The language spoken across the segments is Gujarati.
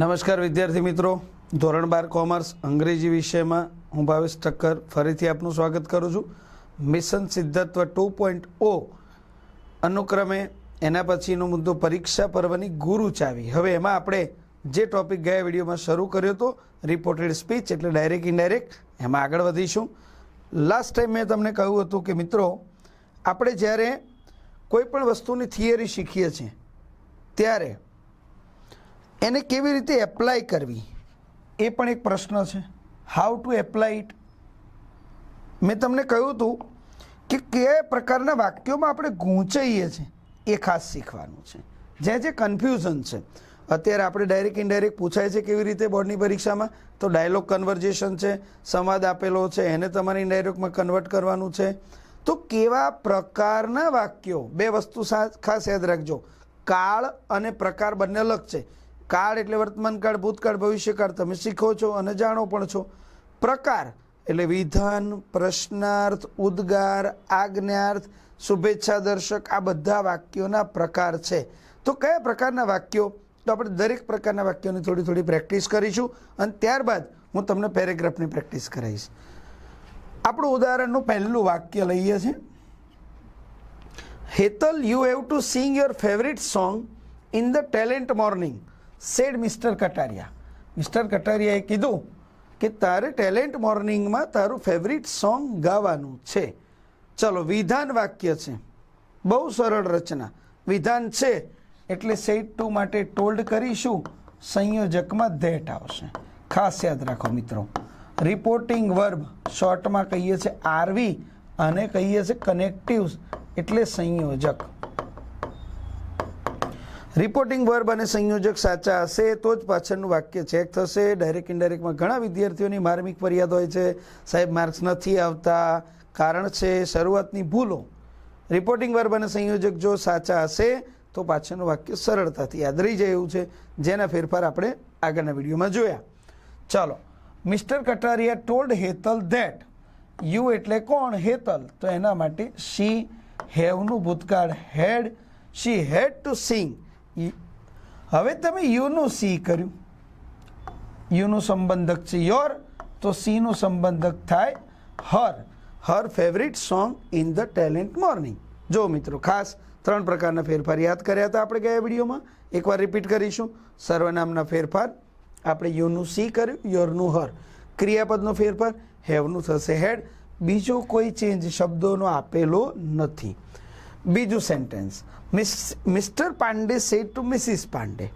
નમસ્કાર વિદ્યાર્થી મિત્રો, ધોરણ 12 કોમર્સ અંગ્રેજી વિષયમાં હું ભાવેશ ઠક્કર ફરીથી આપનું સ્વાગત કરું છું. મિશન સિદ્ધત્વ 2.0 અનુક્રમે એના પછીનો મુદ્દો પરીક્ષા પર્વની ગુરુ ચાવી. હવે એમાં આપણે જે ટોપિક ગયા વિડીયોમાં શરૂ કર્યો હતો રિપોર્ટેડ સ્પીચ એટલે ડાયરેક્ટ ઇનડાયરેક્ટ, એમાં આગળ વધીશું. લાસ્ટ ટાઈમ મેં તમને કહ્યું હતું કે મિત્રો, આપણે જ્યારે કોઈ પણ વસ્તુની થિયરી શીખીએ છીએ ત્યારે એને કેવી રીતે એપ્લાય કરવી એ પણ એક પ્રશ્ન છે. How to apply it. મેં તમને કહ્યું હતું કે કયા પ્રકારના વાક્યોમાં આપણે ગૂંચાઈએ છીએ એ ખાસ શીખવાનું છે. જ્યાં જે કન્ફ્યુઝન છે અત્યારે આપણે ડાયરેક્ટ ઇનડાયરેક્ટ પૂછાય છે કેવી રીતે બોર્ડની પરીક્ષામાં, તો ડાયલોગ કન્વર્ઝેશન છે, સંવાદ આપેલો છે, એને તમારે ઇનડાયરેક્ટમાં કન્વર્ટ કરવાનું છે. તો કેવા પ્રકારના વાક્યો, બે વસ્તુ ખાસ યાદ રાખજો, કાળ અને પ્રકાર બંને અલગ છે. કાળ એટલે વર્તમાન કાળ, ભૂતકાળ, ભવિષ્યકાળ તમે શીખો છો અને જાણો પણ છો. પ્રકાર એટલે વિધાન, પ્રશ્નાર્થ, ઉદ્ગાર, આજ્ઞાર્થ, શુભેચ્છા દર્શક, આ બધા વાક્યોના પ્રકાર છે. તો કયા પ્રકારના વાક્યો, તો આપણે દરેક પ્રકારના વાક્યોની થોડી થોડી પ્રેક્ટિસ કરીશું અને ત્યારબાદ હું તમને પેરેગ્રાફની પ્રેક્ટિસ કરાવીશ. આપણું ઉદાહરણનું પહેલું વાક્ય લઈએ છીએ. Hetal, you have to sing your favourite song in the talent morning, said mister Kataria. Mister કટારિયાએ કીધું કે તારે ટેલેન્ટ મોર્નિંગમાં તારું ફેવરિટ સોંગ ગાવાનું છે. ચલો, વિધાન વાક્ય છે, બહુ સરળ રચના. વિધાન છે એટલે સેડ ટુ માટે ટોલ્ડ કરીશું, સંયોજકમાં ધેટ આવશે. ખાસ યાદ રાખો મિત્રો. રિપોર્ટિંગ વર્બ શોર્ટમાં કહીએ છીએ આરવી અને કહીએ છીએ કનેક્ટિવ્સ એટલે સંયોજક. રિપોર્ટિંગ વર્બ અને સંયોજક સાચા હશે તો જ પાછળનું વાક્ય ચેક થશે. ડાયરેક્ટ ઇનડાયરેક્ટમાં ઘણા વિદ્યાર્થીઓની માર્મિક ફરિયાદ હોય છે, સાહેબ માર્ક્સ નથી આવતા, કારણ છે શરૂઆતની ભૂલો. રિપોર્ટિંગ વર્બ અને સંયોજક જો સાચા હશે તો પાછળનું વાક્ય સરળતાથી યાદ રહી જાય એવું છે, જેના ફેરફાર આપણે આગળના વિડીયોમાં જોયા. ચાલો, mister Kataria told Hetal that. You એટલે કોણ? હેતલ. તો એના માટે શી, હેવનું ભૂતકાળ હેડ, શી હેડ ટુ સિંગ. હવે તમે યુનું સી કર્યું, યુનું સંબંધક છે યોર, તો સીનું સંબંધક થાય her. Her favourite song in the talent morning. જો મિત્રો, ખાસ 3 પ્રકારના ફેરફાર યાદ કર્યા હતા આપણે ગયા વિડીયોમાં, એકવાર રિપીટ કરીશું. સર્વનામના ફેરફાર આપણે યુનું સી કર્યું, યોરનું હર. ક્રિયાપદનો ફેરફાર હેવનું થશે હેડ. બીજો કોઈ ચેન્જ શબ્દોનો આપેલો નથી. બીજું sentence, Mr Pandey said to Mrs Pandey,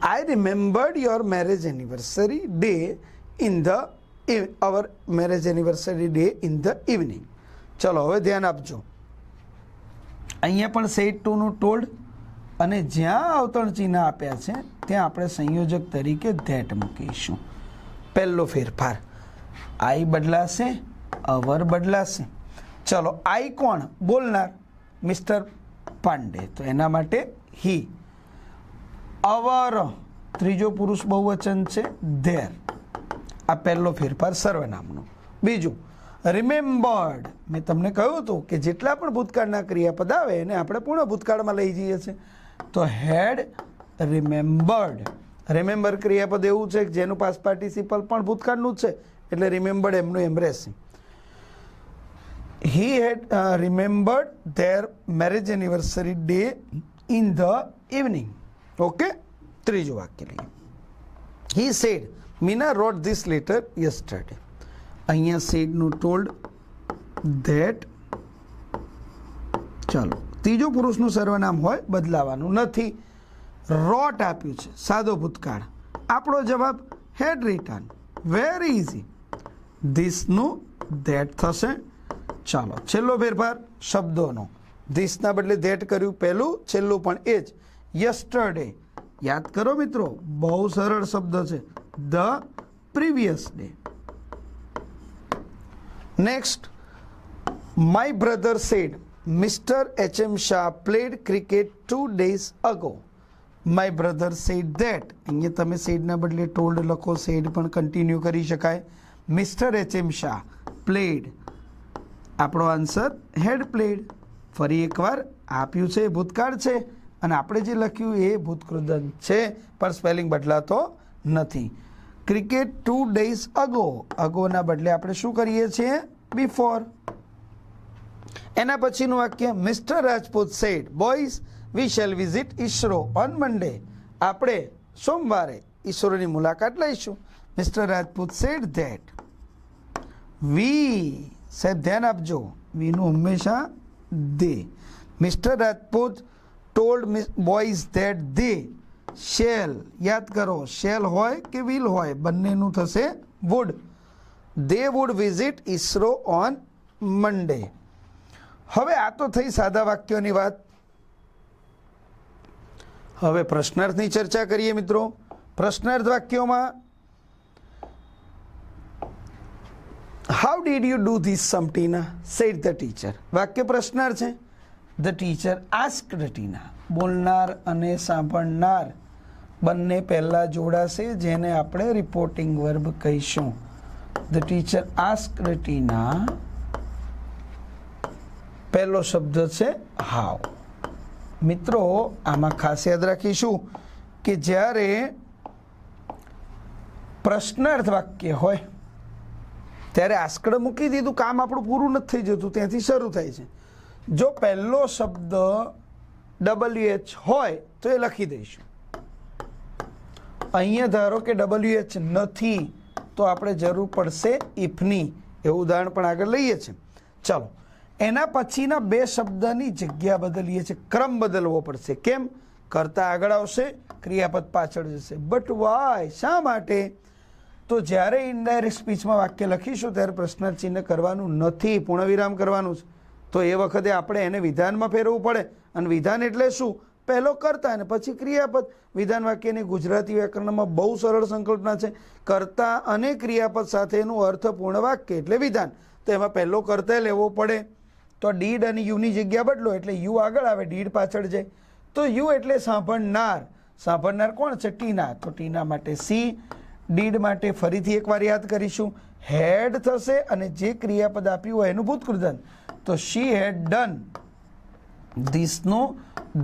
I remembered your marriage anniversary day in the our marriage anniversary day in the evening. ચલો, હવે ધ્યાન આપજો. અહીંયા પણ સેડ ટુનું ટોલ્ડ અને જ્યાં અવતરણ ચિહ્ન આપ્યા છે ત્યાં આપણે સંયોજક તરીકે ધેટ મૂકીશું. પહેલો ફેરફાર, આઈ બદલાશે, અવર બદલાશે. ચલો, આઈ કોણ? બોલનાર મિસ્ટર પાંડે, તો એના માટે હી. અવર ત્રીજો પુરુષ બહુવચન છે ધેર. આ પહેલો ફેરફાર સર્વનામનો. બીજું, રિમેમ્બર્ડ. મેં તમને કહ્યું હતું કે જેટલા પણ ભૂતકાળના ક્રિયાપદ આવે એને આપણે પૂર્ણ ભૂતકાળમાં લઈ જઈએ છીએ. તો હેડ રિમેમ્બર્ડ. રિમેમ્બર ક્રિયાપદ એવું છે કે જેનું પાસ્ટ પાર્ટિસિપલ પણ ભૂતકાળનું જ છે, એટલે રિમેમ્બર્ડ એમનું એમ રહેશે. He had remembered their marriage anniversary day in the evening. Okay? ત્રીજું વાક્ય લઈએ. He said, Meena wrote this letter yesterday. અહીંયા said નું told that. ચાલો, ત્રીજો પુરુષનું સર્વનામ હોય, બદલાવાનું નથી. wrote આપ્યું છે, સાદો ભૂતકાળ. આપણો જવાબ had written. Very easy. this નું that થશે. ચાલો, છેલ્લો ફેરફાર શબ્દોનો. ધીસના બદલે ધેટ કર્યું પહેલું, છેલ્લું પણ એ જ. યસ્ટરડે યાદ કરો મિત્રો, બહુ સરળ શબ્દ છે. The previous day. Next, my brother said mister H M. Shah played cricket 2 days ago. My brother said that. અહીંયા તમે સેડના બદલે ટોલ્ડ લખો, સેડ પણ કન્ટિન્યુ કરી શકાય. Mister H M. શાહ પ્લેડ, આપણો આન્સર હેડ પ્લેડ. ફરી એકવાર આપ્યું છે ભૂતકાળ છે, અને આપણે જે લખ્યું એ ભૂતકૃદંત છે, પણ સ્પેલિંગ બદલાતો નથી. ક્રિકેટ 2 days ago, અગોના બદલે આપણે શું કરીએ છીએ? બિફોર. એના પછીનું વાક્ય mister Rajput said boys we shall visit ISRO on Monday, આપણે સોમવારે ઈસરોની મુલાકાત લઈશું. Mister Rajput said that. We, સાહેબ ધ્યાન આપજો, વીનું હંમેશા they. Mister Rajput told boys that they shall, યાદ કરો શેલ હોય કે વિલ હોય બંનેનું થશે would. They would visit ISRO on Monday. હવે આ તો થઈ સાદા વાક્યોની વાત. હવે પ્રશ્નાર્થની ચર્ચા કરીએ મિત્રો. પ્રશ્નાર્થ વાક્યોમાં how did you do this sum Tina, said the teacher. વાક્ય પ્રશ્નાર્થ છે. ધ ટીચર આસ્ક્ડ ટીના, બોલનાર અને સાંભળનાર બંને પહેલાં જોડાશે, જેને આપણે રિપોર્ટિંગ વર્બ કહીશું. ધ ટીચર આસ્ક્ડ ટીના, પહેલો શબ્દ છે હાઉ. મિત્રો આમાં ખાસ યાદ રાખીશું કે જ્યારે પ્રશ્નાર્થ વાક્ય હોય ત્યારે આસ્કડ મૂકી દીધું, કામ આપણું પૂરું નથી થઈ જતું, ત્યાંથી શરૂ થાય છે. જો પહેલો શબ્દ WH હોય તો એ લખી દઈશું. અહીંયા ધારો કે WH નથી તો આપણે જરૂર પડશે ઇફની, એવું ઉદાહરણ પણ આગળ લઈએ છીએ. ચાલો, એના પછીના બે શબ્દની જગ્યા બદલીએ છીએ, ક્રમ બદલવો પડશે. કેમ? કરતા આગળ આવશે, ક્રિયાપદ પાછળ જશે. બટ વાય, શા માટે? તો જ્યારે ઇનડાયરેક્ટ સ્પીચમાં વાક્ય લખીશું ત્યારે પ્રશ્નાર્થ ચિહ્ન કરવાનું નથી, પૂર્ણવિરામ કરવાનું છે. તો એ વખતે આપણે એને વિધાનમાં ફેરવવું પડે. અને વિધાન એટલે શું? પહેલો કરતા અને પછી ક્રિયાપદ. વિધાન વાક્યની ગુજરાતી વ્યાકરણમાં બહુ સરળ સંકલ્પના છે. કરતા અને ક્રિયાપદ સાથેનું અર્થપૂર્ણ વાક્ય એટલે વિધાન. તો એમાં પહેલો કરતા લેવો પડે. તો ડીડ અને યુની જગ્યા બદલો એટલે યુ આગળ આવે, ડીડ પાછળ જાય. તો યુ એટલે સાંભળનાર. સાંભળનાર કોણ છે? ટીના. તો ટીના માટે સી. ડીડ માટે ફરીથી એકવાર યાદ કરીશું, હેડ થશે અને જે ક્રિયાપદ આપ્યું હોય એનું ભૂતકૃદંત. તો શી હેડ ડન ધીસનું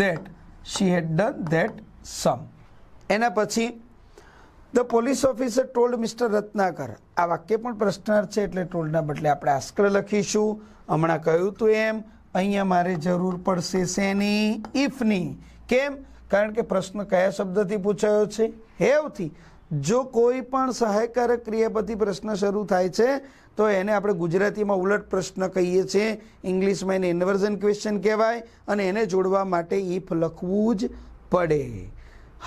that, she had done that sum. એના પછી the police officer told mister Ratnakar. આ વાક્ય પણ પ્રશ્નાર્થ છે એટલે ટોલ્ડના બદલે આપણે આસ્કડ લખીશું. હમણાં કહ્યું હતું એમ અહીંયા મારે જરૂર પડશે શેની? ઇફની. કેમ? કારણ કે પ્રશ્ન કયા શબ્દથી પૂછાયો છે? હેવથી. જો કોઈ પણ સહાયકારક ક્રિયાપદથી પ્રશ્ન શરૂ થાય છે તો એને આપણે ગુજરાતીમાં ઉલટ પ્રશ્ન કહીએ છીએ, ઇંગ્લિશમાં એને ઇન્વર્ઝન ક્વેશ્ચન કહેવાય, અને એને જોડવા માટે ઇફ લખવું જ પડે.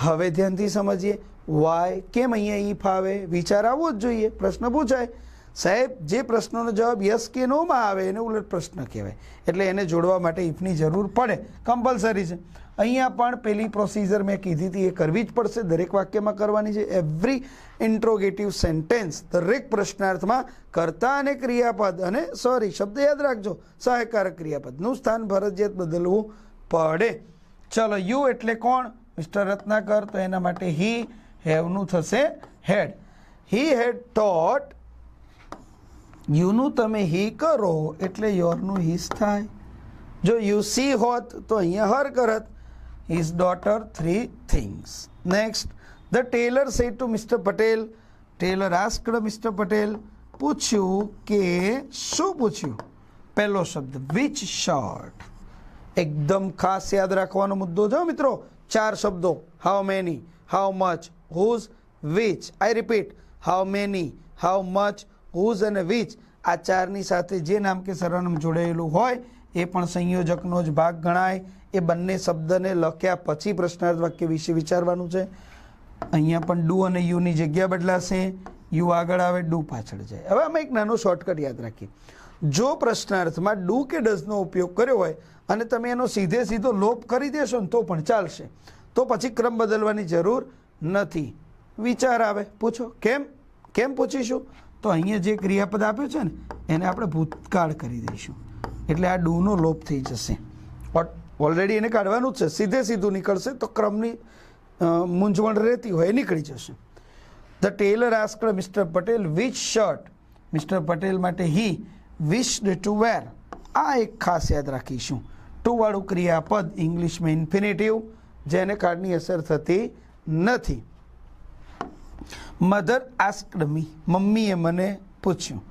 હવે ધ્યાનથી સમજીએ વાય. કેમ અહીંયા ઇફ આવે? વિચાર આવવો જ જોઈએ. પ્રશ્ન પૂછાય, સાહેબ જે પ્રશ્નનો જવાબ યસ કે નોમાં આવે એને ઉલટ પ્રશ્ન કહેવાય, એટલે એને જોડવા માટે ઇફની જરૂર પડે, કમ્પલસરી છે. અહીંયા પણ પેલી પ્રોસિજર મેં કીધી હતી એ કરવી જ પડશે, દરેક વાક્યમાં કરવાની છે. એવરી ઇન્ટ્રોગેટિવ સેન્ટેન્સ, દરેક પ્રશ્નાર્થમાં કર્તા અને ક્રિયાપદ અને શબ્દ યાદ રાખજો, સહાયકારક ક્રિયાપદનું સ્થાન ફરજિયાત બદલવું પડે. ચલો, યુ એટલે કોણ? મિસ્ટર રત્નાકર. તો એના માટે હી, હેવનું થશે હેડ. હી હેડ ટોટ. યુનું તમે હી કરો એટલે યોરનું હિસ થાય. જો યુ સી હોત તો અહીંયા હર કરત. His daughter 3 things. Next, the tailor said to Mr. Patel. Tailor asked Mr. Patel. પૂછ્યું કે શું પૂછ્યું? પહેલો શબ્દ which shirt. એકદમ ખાસ યાદ રાખવાનો મુદ્દો જો મિત્રો. 4 શબ્દો, how many, how much, whose, which. I repeat, how many, how much, whose અને which. આ ચારની સાથે જે નામ કે સરનામ જોડાયેલું હોય એ પણ સંયોજકનો જ ભાગ ગણાય. એ બંને શબ્દને લખ્યા પછી પ્રશ્નાર્થ વાક્ય વિશે વિચારવાનું છે. અહીંયા પણ ડુ અને યુની જગ્યા બદલાશે, યુ આગળ આવે, ડુ પાછળ જાય. હવે આમાં એક નાનો શોર્ટકટ યાદ રાખીએ. જો પ્રશ્નાર્થમાં ડુ કે ડઝનો ઉપયોગ કર્યો હોય અને તમે એનો સીધો લોપ કરી દેશો ને તો પણ ચાલશે. તો પછી ક્રમ બદલવાની જરૂર નથી. વિચાર આવે, પૂછો. કેમ પૂછીશું? તો અહીંયા જે ક્રિયાપદ આપ્યું છે ને એને આપણે ભૂતકાળ કરી દઈશું, એટલે આ ડુનો લોપ થઈ જશે. ઓલરેડી એને કાઢવાનું જ છે, સીધું નીકળશે તો ક્રમની મૂંઝવણ રહેતી હોય એ નીકળી જશે. The Taylor asked mister Patel which shirt. Mister Patel માટે હી વિશ્ડ ટુ વેર. આ એક ખાસ યાદ રાખીશું. ટુ વાળું ક્રિયાપદ ઇંગ્લિશમાં ઇન્ફિનેટિવ, જેને કાળની અસર થતી નથી. મધર આસ્ક્ડ મી, મમ્મીએ મને પૂછ્યું.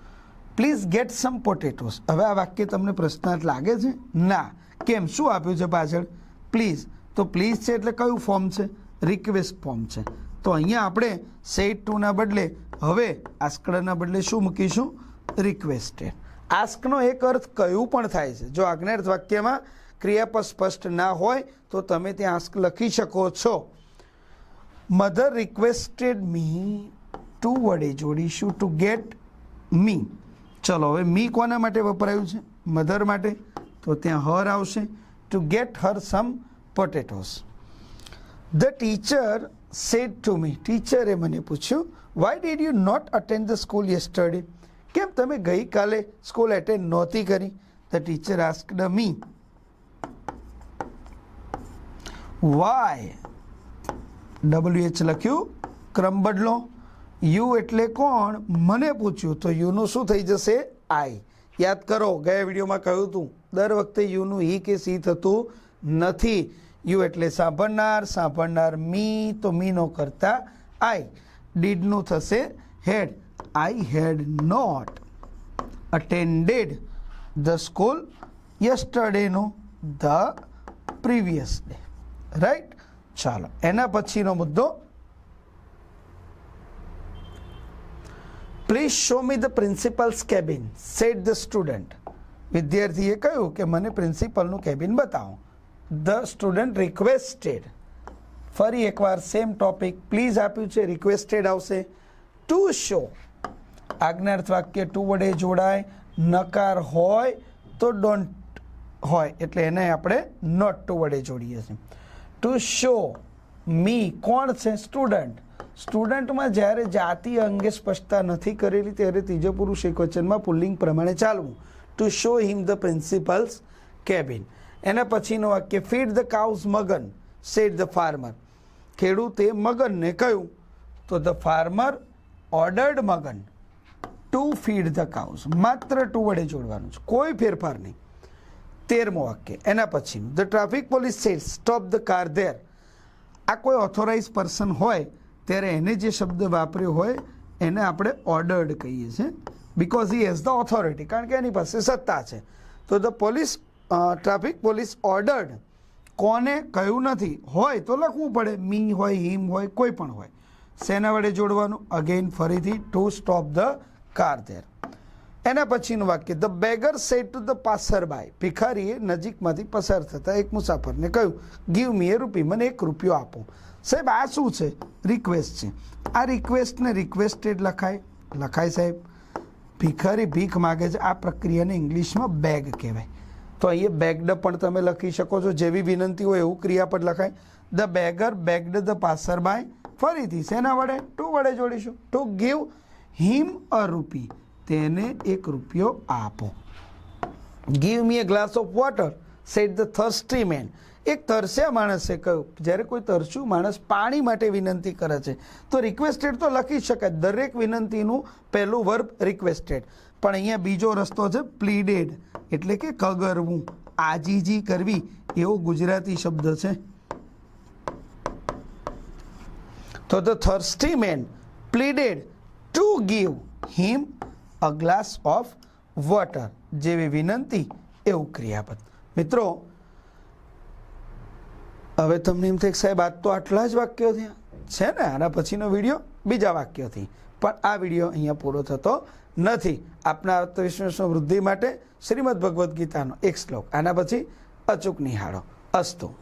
Please gate sum potatoes. હવે આ વાક્ય તમને પ્રશ્નાર્થ લાગે છે? ના. કેમ? શું આપ્યું છે પાછળ? પ્લીઝ. તો પ્લીઝ છે એટલે કયું ફોર્મ છે? રિક્વેસ્ટ ફોર્મ છે. તો અહીંયા આપણે સેડ ટુના બદલે હવે આસ્કડના બદલે શું મૂકીશું? રિક્વેસ્ટેડ. આસ્કનો એક અર્થ કયું પણ થાય છે. જો આજ્ઞાર્થ વાક્યમાં ક્રિયાપદ સ્પષ્ટ ના હોય તો તમે ત્યાં આસ્ક લખી શકો છો. મધર રિક્વેસ્ટેડ મી, ટુ વડે જોડીશું ટુ ગેટ મી. ચલો હવે મી કોના માટે વપરાયું છે? મધર માટે. તો ત્યાં હર આવશે. To get her some potatoes. The teacher said to me, ટીચરે મને પૂછ્યું, why did you not attend the school yesterday? કેમ તમે ગઈકાલે સ્કૂલ એટેન્ડ નહોતી કરી? The teacher asked me. Why, WH લખ્યું, ક્રમ બદલો. યુ એટલે કોણ? મને પૂછ્યું. તો યુનું શું થઈ જશે? આઈ. યાદ કરો, ગયા વિડીયોમાં કહ્યું હતું દર વખતે યુનું હી કે સી થતું નથી. યુ એટલે સાંભળનાર, સાંભળનાર મી, તો મીનો કરતા આઈ. ડીડનું થશે had. I had not attended the school યસ્ટરડેનું ધ પ્રીવિયસ ડે. રાઈટ. ચાલો એના પછીનો મુદ્દો, please show me the principal's cabin said the student. વિદ્યાર્થીએ કહ્યું કે મને પ્રિન્સિપલનું કેબિન બતાવો. The student requested. ફરી એકવાર સેમ ટોપિક, પ્લીઝ આપ્યું છે, રિક્વેસ્ટેડ આવશે. ટુ શો, આજ્ઞાર્થ વાક્ય ટુ વડે જોડાય, નકાર હોય તો ડોન્ટ હોય એટલે એને આપણે નોટ ટુ વડે જોડીએ છીએ. ટુ શો મી, કોણ છે? સ્ટુડન્ટ. સ્ટુડન્ટમાં જ્યારે જાતિ અંગે સ્પષ્ટતા નથી કરેલી ત્યારે ત્રીજો પુરુષ એકવચનમાં પુલ્લિંગ પ્રમાણે ચાલવું. To show him the principal's cabin. એના પછીનું વાક્ય, feed the cows Magan said the farmer. ખેડૂતે મગનને કહ્યું. તો the farmer ordered Magan to feed the cows. માત્ર ટુ વડે જોડવાનું છે, કોઈ ફેરફાર નહીં. 13મું વાક્ય એના પછીનું, the traffic police said stop the car there. આ કોઈ ઓથોરાઇઝ પર્સન હોય ત્યારે એને જે શબ્દ વાપર્યો હોય એને આપણે ઓર્ડર્ડ કહીએ છીએ, because he has the authority, કારણ કે એની પાસે સત્તા છે. તો the police, traffic police ordered, કોને કહ્યું નથી, હોય તો લખવું પડે, મી હોય, હિમ હોય, કોઈ પણ હોય. શેના વડે જોડવાનું? અગેન ફરીથી to stop the car there. એના પછીનું વાક્ય, the beggar said to the passer by. ભિખારીએ નજીકમાંથી પસાર થતા એક મુસાફરને કહ્યું, ગીવ મી એ રૂપી, મને 1 રૂપિયો આપો. સાહેબ આ શું છે? રિક્વેસ્ટ છે. આ રિક્વેસ્ટને રિક્વેસ્ટેડ લખાય? લખાય સાહેબ. ભિખારી ભીખ માગે છે, આ પ્રક્રિયાને ઇંગ્લિશમાં બેગ કહેવાય. તો અહીંયા બેગ્ડ પણ તમે લખી શકો છો, જેવી વિનંતી હોય એવું ક્રિયાપદ લખાય. The beggar begged the passer by. ફરીથી શેના વડે? ટુ વડે જોડીશું. ટુ ગીવ હિમ અ રૂપી, તેને 1 રૂપિયો આપો. Give me a glass of water said the thirsty man. એક તરસ્યા માણસે કહ્યું. જ્યારે કોઈ તરસ્યું માણસ પાણી માટે વિનંતી કરે છે તો રિક્વેસ્ટેડ તો લખી શકાય. દરેક વિનંતીનું પહેલું વર્બ રિક્વેસ્ટેડ. પણ અહીંયા બીજો રસ્તો છે, પ્લીડેડ, એટલે કે કગરવું, આજીજી કરવી, એવો ગુજરાતી શબ્દ છે. તો the thirsty man pleaded to give him a glass of water. જેવી વિનંતી એવું ક્રિયાપદ. મિત્રો હવે તમને એમ થાય સાહેબ આજ તો આટલા જ વાક્યો થયા છે ને, આના પછીનો વિડીયો બીજા વાક્યોથી. પણ આ વિડીયો અહીંયા પૂરો થતો નથી. આપના આત્મવિશ્વાસનો વૃદ્ધિ માટે શ્રીમદ ભગવદ્ ગીતાનો એક શ્લોક આના પછી અચૂક નિહાળો. અસ્તુ.